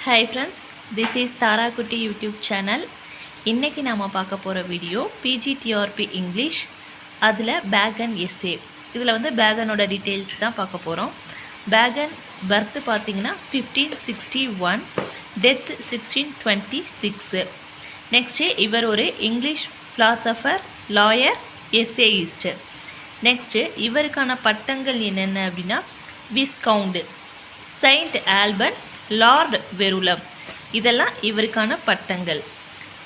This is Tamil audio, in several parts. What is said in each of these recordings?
Hi friends, this is Tara Kutti YouTube channel. இன்னைக்கு நாம பார்க்க போற வீடியோ PGTRP English அதுல பேகன் எஸ்ஏ. இதுல வந்து பேகனோட டீடைல்ஸ் தான் பார்க்க போறோம். பேகன் பர்த் பாத்தீங்கன்னா 1561, டெத் 1626. நெக்ஸ்ட் இவர் ஒரு English philosopher, lawyer, essayist. Next இவருக்கான பட்டங்கள் என்னென்ன அப்படின்னா viscount, Saint Albert, Lord Verulam, இதெல்லாம் இவருக்கான பட்டங்கள்.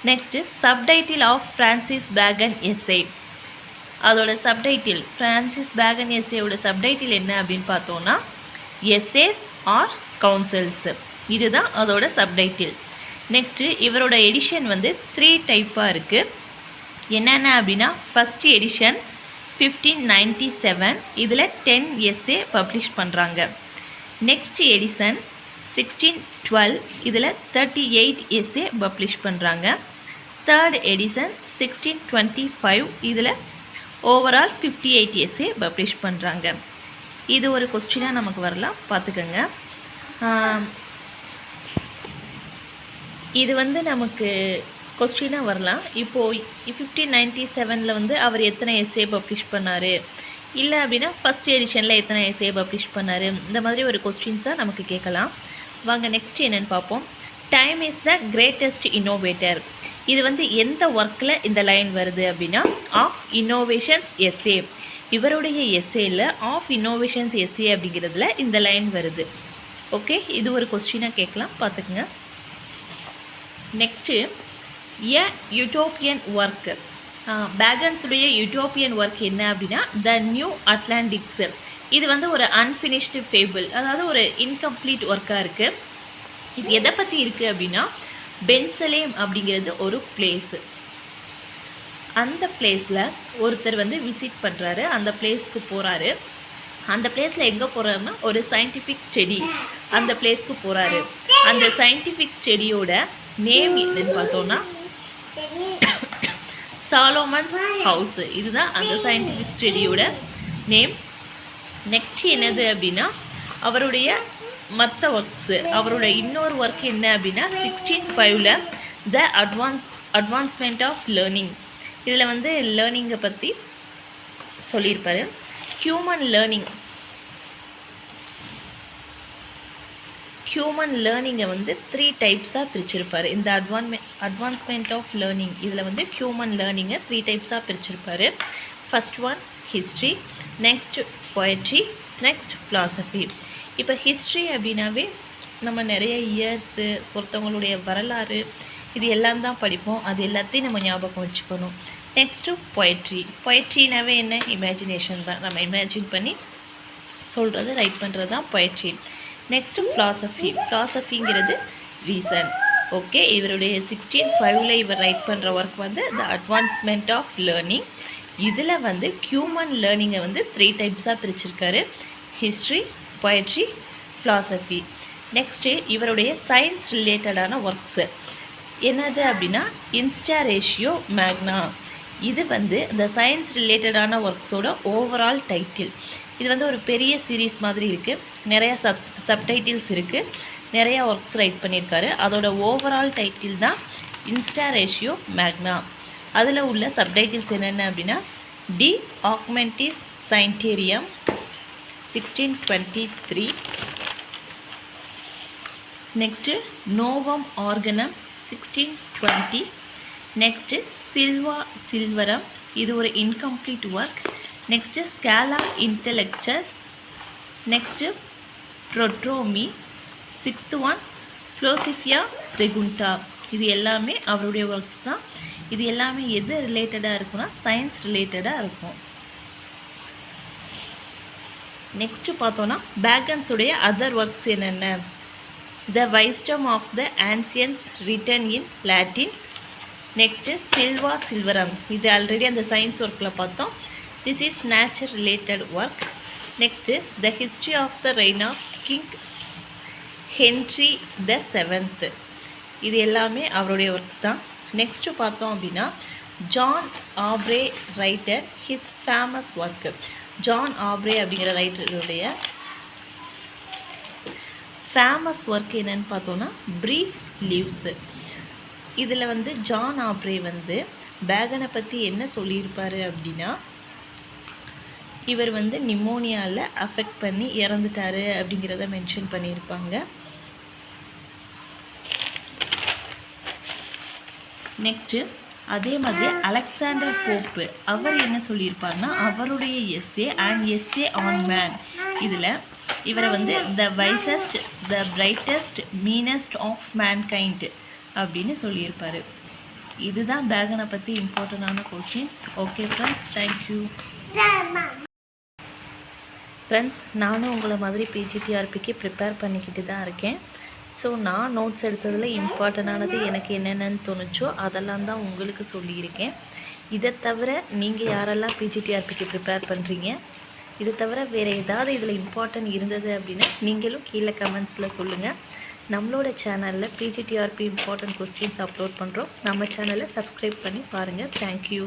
Next subtitle of Francis Bacon essay. அதோட சப்டைட்டில் ஃப்ரான்சிஸ் பேகன் எஸ்ஏயோட சப்டைட்டில் என்ன அப்படின்னு பார்த்தோன்னா எஸ்ஏஸ் ஆர் கவுன்சில்ஸ். இதுதான் அதோட சப்டைட்டில்ஸ். நெக்ஸ்ட்டு இவரோட எடிஷன் வந்து 3 டைப்பாக இருக்குது. என்னென்ன அப்படின்னா ஃபஸ்ட் எடிஷன் 1597, இதில் 10 எஸ்ஏ பப்ளிஷ் பண்ணுறாங்க. நெக்ஸ்ட் எடிஷன் 1612, இதில் 38 எஸ்ஏ பப்ளிஷ் பண்ணுறாங்க. தேர்ட் எடிஷன் 1625, இதில் ஓவரால் 58 எஸ்ஏ பப்ளிஷ் பண்ணுறாங்க. இது ஒரு கொஸ்டினாக நமக்கு வரலாம், பார்த்துக்கோங்க. இது வந்து நமக்கு கொஸ்டினாக வரலாம். இப்போது 1597 வந்து அவர் எத்தனை எஸ்ஏ பப்ளிஷ் பண்ணார், இல்லை அப்படின்னா ஃபஸ்ட் எடிஷனில் எத்தனை எஸ்ஏ பப்ளிஷ் பண்ணார், இந்த மாதிரி ஒரு கொஸ்டின்ஸாக நமக்கு கேட்கலாம். வாங்க நெக்ஸ்ட் என்னென்னு பார்ப்போம். Time is the greatest innovator. இது வந்து எந்த ஒர்க்கில் இந்த லைன் வருது அப்படின்னா ஆஃப் இன்னோவேஷன்ஸ் எஸ்ஏ. இவருடைய எஸ்ஏயில் ஆஃப் இன்னோவேஷன்ஸ் எஸ்ஏ அப்படிங்கிறதுல இந்த லைன் வருது. ஓகே, இது ஒரு கொஸ்டினாக கேட்கலாம், பார்த்துக்குங்க. நெக்ஸ்ட்டு ஏ யூட்டோப்பியன் ஒர்க். பேகன்ஸுடைய யூட்டோப்பியன் ஒர்க் என்ன அப்படின்னா த நியூ அட்லாண்டிக்ஸ். இது வந்து ஒரு அன்ஃபினிஷ்டு ஃபேபிள், அதாவது ஒரு இன்கம்ப்ளீட் ஒர்க்காக இருக்குது. இது எதை பற்றி இருக்குது அப்படின்னா பென்சலேம் அப்படிங்கிறது ஒரு பிளேஸு. அந்த பிளேஸில் ஒருத்தர் வந்து விசிட் பண்ணுறாரு, அந்த பிளேஸ்க்கு போகிறாரு. அந்த பிளேஸில் எங்கே போகிறாருன்னா ஒரு சயின்டிஃபிக் ஸ்டடி, அந்த பிளேஸ்க்கு போகிறாரு. அந்த சயின்டிஃபிக் ஸ்டடியோட நேம் என்னன்னு பார்த்தோன்னா சாலோமன்ஸ் ஹவுஸ். இதுதான் அந்த சயின்டிஃபிக் ஸ்டடியோட நேம். நெக்ஸ்ட் என்னது அப்படின்னா அவருடைய மற்ற ஒர்க்ஸு. அவரோட இன்னொரு ஒர்க் என்ன அப்படின்னா 1605 த அட்வான்ஸ்மெண்ட் ஆஃப் லேர்னிங். இதில் வந்து லேர்னிங்கை பற்றி சொல்லியிருப்பார். ஹியூமன் லேர்னிங்கை வந்து 3 டைப்ஸாக பிரிச்சிருப்பார். இந்த அட்வான்ஸ்மெண்ட் ஆஃப் லேர்னிங் இதில் வந்து ஹியூமன் லேர்னிங்கை 3 டைப்ஸாக பிரிச்சிருப்பார். First one history, next poetry, next philosophy. இப்போ ஹிஸ்ட்ரி அப்படின்னாவே நம்ம நிறைய இயர்ஸு, ஒருத்தவங்களுடைய வரலாறு, இது எல்லாம் தான் படிப்போம். அது எல்லாத்தையும் நம்ம ஞாபகம் வச்சுக்கணும். நெக்ஸ்ட்டு பொயட்ரினாவே என்ன, இமேஜினேஷன் தான். நம்ம இமேஜின் பண்ணி சொல்கிறது, ரைட் பண்ணுறது தான் பொயட்ரி. நெக்ஸ்ட்டு ஃபிலாசபிங்கிறது ரீசன். ஓகே, இவருடைய 1605 இவர் ரைட் பண்ணுற ஒர்க் வந்து த அட்வான்ஸ்மெண்ட் ஆஃப் லேர்னிங். இதில் வந்து ஹியூமன் லேர்னிங்கை வந்து 3 டைப்ஸாக பிரிச்சிருக்காரு: ஹிஸ்ட்ரி, பொயட்ரி, ஃபிலாசபி. நெக்ஸ்ட்டு இவருடைய சயின்ஸ் ரிலேட்டடான ஒர்க்ஸு என்னது அப்படின்னா இன்ஸ்டா ரேஷியோ மேக்னா. இது வந்து இந்த சயின்ஸ் ரிலேட்டடான ஒர்க்ஸோட ஓவரால் டைட்டில். இது வந்து ஒரு பெரிய சீரீஸ் மாதிரி இருக்குது, நிறையா சப்டைட்டில்ஸ் இருக்குது, நிறையா ஒர்க்ஸ் ரைட் பண்ணியிருக்காரு. அதோட ஓவரால் டைட்டில் தான் இன்ஸ்டா ரேஷியோ மேக்னா. அதில் உள்ள சப்டைட்டில்ஸ் என்னென்ன அப்படின்னா டி ஆக்மெண்டிஸ் சைன்டேரியம் 1623, நெக்ஸ்ட்டு நோவம் ஆர்கனம் 1620, நெக்ஸ்ட்டு சில்வரம், இது ஒரு இன்கம்ப்ளீட் ஒர்க். நெக்ஸ்ட்டு ஸ்கேலா இன்டெலெக்சஸ், நெக்ஸ்ட்டு ப்ரோட்ரோமி, 6th ஒன் ஃபிலோசிஃபியா செகுண்டா. இது எல்லாமே அவருடைய ஒர்க்ஸ் தான். இது எல்லாமே எது ரிலேட்டடாக இருக்குன்னா சயின்ஸ் ரிலேட்டடாக இருக்கும். நெக்ஸ்ட்டு பார்த்தோன்னா பேகன்ஸுடைய அதர் ஒர்க்ஸ் என்னென்ன, the wisdom of the ancients written in Latin, next சில்வரம், இது ஆல்ரெடி அந்த சயின்ஸ் ஒர்க்கில் பார்த்தோம். This is nature related work. Next the history of the reign of King Henry the 7th. இது எல்லாமே அவருடைய ஒர்க்ஸ் தான். நெக்ஸ்ட்டு பார்த்தோம் அப்படின்னா John Aubrey writer his famous work. John Aubrey அப்படிங்கிற ரைட்டருடைய ஃபேமஸ் ஒர்க் என்னன்னு பார்த்தோன்னா ப்ரீஃப் லீவ்ஸு. இதில் வந்து ஜான் ஆப்ரே வந்து பேகனை பற்றி என்ன சொல்லியிருப்பார் அப்படின்னா, இவர் வந்து நிமோனியாவில் அஃபெக்ட் பண்ணி இறந்துட்டார் அப்படிங்கிறத மென்ஷன் பண்ணியிருப்பாங்க. நெக்ஸ்ட்டு அதே மாதிரி அலெக்சாண்டர் போப்பு அவர் என்ன சொல்லியிருப்பார்னா, அவருடைய essay and essay on man இதில் இவரை வந்து the wisest the brightest meanest of mankind அப்படின்னு சொல்லியிருப்பார். இதுதான் பேகனை பற்றி இம்பார்ட்டண்டான questions. Okay friends, thank you. Friends, நானும் உங்களை மாதிரி பிஜிடிஆர்பிக்கு ப்ரிப்பேர் பண்ணிக்கிட்டு தான் இருக்கேன். ஸோ நான் நோட்ஸ் எடுத்ததில் இம்பார்ட்டண்டானது எனக்கு என்னென்னு தோணுச்சோ அதெல்லாம் தான் உங்களுக்கு சொல்லியிருக்கேன். இதை தவிர நீங்கள் யாரெல்லாம் பிஜிடிஆர்பிக்கு ப்ரிப்பேர் பண்ணுறீங்க, இதை தவிர வேறு ஏதாவது இதில் இம்பார்ட்டன்ட் இருந்தது அப்படின்னா நீங்களும் கீழே கமெண்ட்ஸில் சொல்லுங்கள். நம்மளோட சேனலில் பிஜிடிஆர்பி இம்பார்ட்டன்ட் கொஸ்டின்ஸ் அப்லோட் பண்ணுறோம். நம்ம சேனலை சப்ஸ்கிரைப் பண்ணி பாருங்கள். தேங்க்யூ.